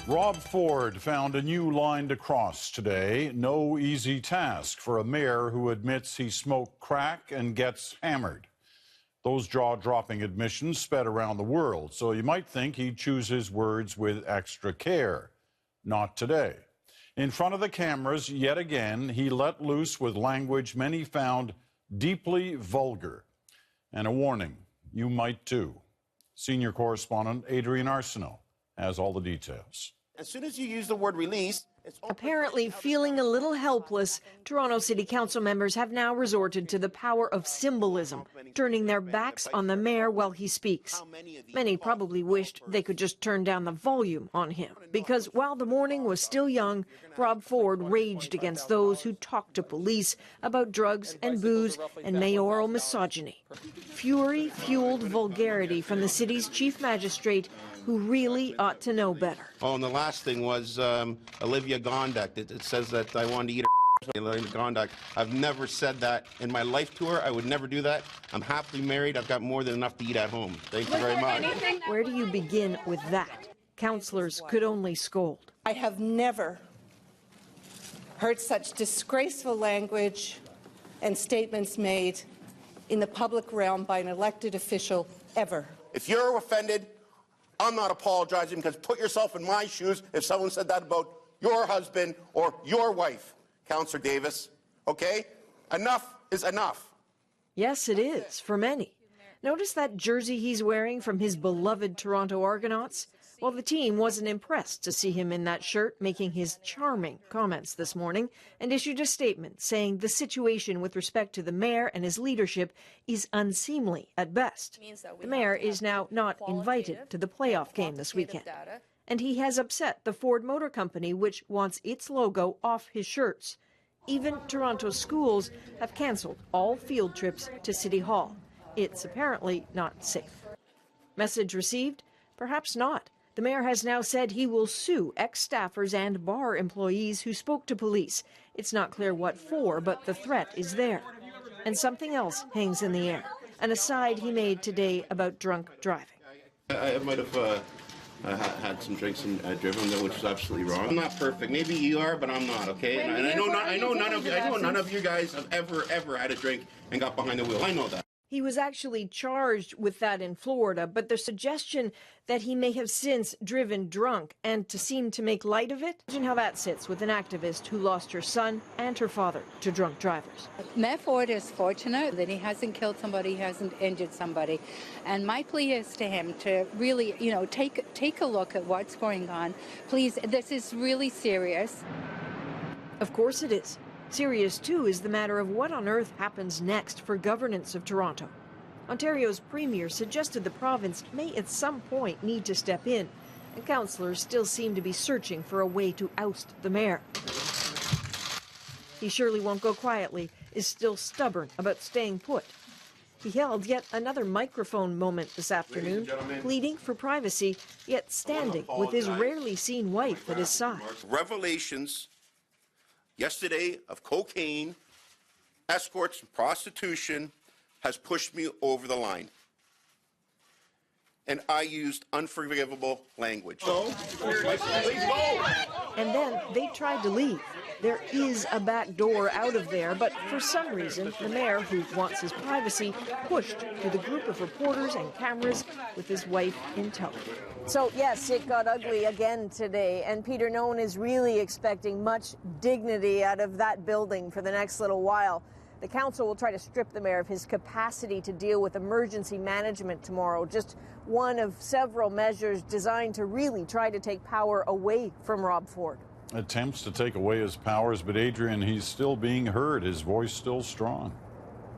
Rob Ford found a new line to cross today. No easy task for a mayor who admits he smoked crack and gets hammered. Those jaw-dropping admissions sped around the world, so you might think he'd choose his words with extra care. Not today. In front of the cameras, yet again, he let loose with language many found deeply vulgar. And a warning, you might too. Senior correspondent Adrienne Arsenault has all the details. As soon as you use the word release, apparently feeling a little helpless, Toronto City Council members have now resorted to the power of symbolism, turning their backs on the mayor while he speaks. Many probably wished they could just turn down the volume on him, because while the morning was still young, Rob Ford raged against those who talked to police about drugs and booze and mayoral misogyny. Fury-fueled vulgarity from the city's chief magistrate, who really ought to know better. Oh, and the last thing was Olivia Gondak. It says that I wanted to eat her. Olivia Gondak. I've never said that in my life to her. I would never do that. I'm happily married. I've got more than enough to eat at home. Thank you very much. Where do you begin with that? Councillors could only scold. I have never heard such disgraceful language and statements made in the public realm by an elected official ever. If you're offended, I'm not apologizing, because put yourself in my shoes if someone said that about your husband or your wife, Councillor Davis, okay? Enough is enough. Yes, it is, for many. Notice that jersey he's wearing from his beloved Toronto Argonauts? Well, the team wasn't impressed to see him in that shirt making his charming comments this morning, and issued a statement saying the situation with respect to the mayor and his leadership is unseemly at best. The mayor is now not invited to the playoff game this weekend, and he has upset the Ford Motor Company, which wants its logo off his shirts. Even Toronto schools have cancelled all field trips to City Hall. It's apparently not safe. Message received? Perhaps not. The mayor has now said he will sue ex-staffers and bar employees who spoke to police. It's not clear what for, but the threat is there. And something else hangs in the air, an aside he made today about drunk driving. I might have had some drinks and driven, which is absolutely wrong. I'm not perfect. Maybe you are, but I'm not, okay? And I know none of you guys have ever had a drink and got behind the wheel. I know that. He was actually charged with that in Florida, but the suggestion that he may have since driven drunk and to seem to make light of it, imagine how that sits with an activist who lost her son and her father to drunk drivers. Mayor Ford is fortunate that he hasn't killed somebody, he hasn't injured somebody. And my plea is to him to really, take a look at what's going on. Please, this is really serious. Of course it is. Serious, too, is the matter of what on earth happens next for governance of Toronto. Ontario's premier suggested the province may at some point need to step in, and councillors still seem to be searching for a way to oust the mayor. He surely won't go quietly, is still stubborn about staying put. He held yet another microphone moment this afternoon, pleading for privacy, yet standing with his rarely seen wife at his side. Revelations yesterday of cocaine, escorts, and prostitution has pushed me over the line. And I used unforgivable language. And then they tried to leave. There is a back door out of there, but for some reason, the mayor, who wants his privacy, pushed through the group of reporters and cameras with his wife in tow. So, yes, it got ugly again today, and Peter, no one is really expecting much dignity out of that building for the next little while. The council will try to strip the mayor of his capacity to deal with emergency management tomorrow, just one of several measures designed to really try to take power away from Rob Ford. Attempts to take away his powers, but Adrienne, he's still being heard, his voice still strong.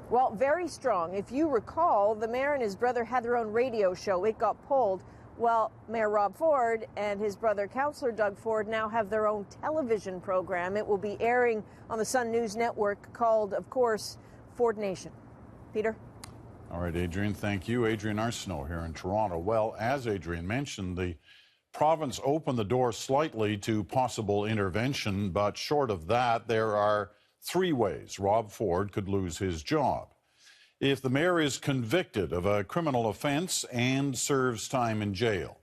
Well, very strong. If you recall, the mayor and his brother had their own radio show. It got pulled. Well, Mayor Rob Ford and his brother, Councillor Doug Ford, now have their own television program. It will be airing on the Sun News Network called, of course, Ford Nation. Peter? All right, Adrienne, thank you. Adrienne Arsenault here in Toronto. Well, as Adrienne mentioned, the province opened the door slightly to possible intervention, but short of that, there are three ways Rob Ford could lose his job. If the mayor is convicted of a criminal offense and serves time in jail,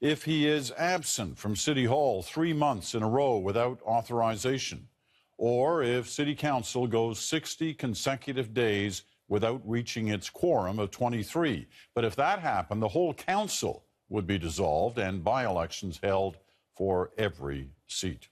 if he is absent from City Hall 3 months in a row without authorization, or if City Council goes 60 consecutive days without reaching its quorum of 23. But if that happened, the whole council would be dissolved and by-elections held for every seat.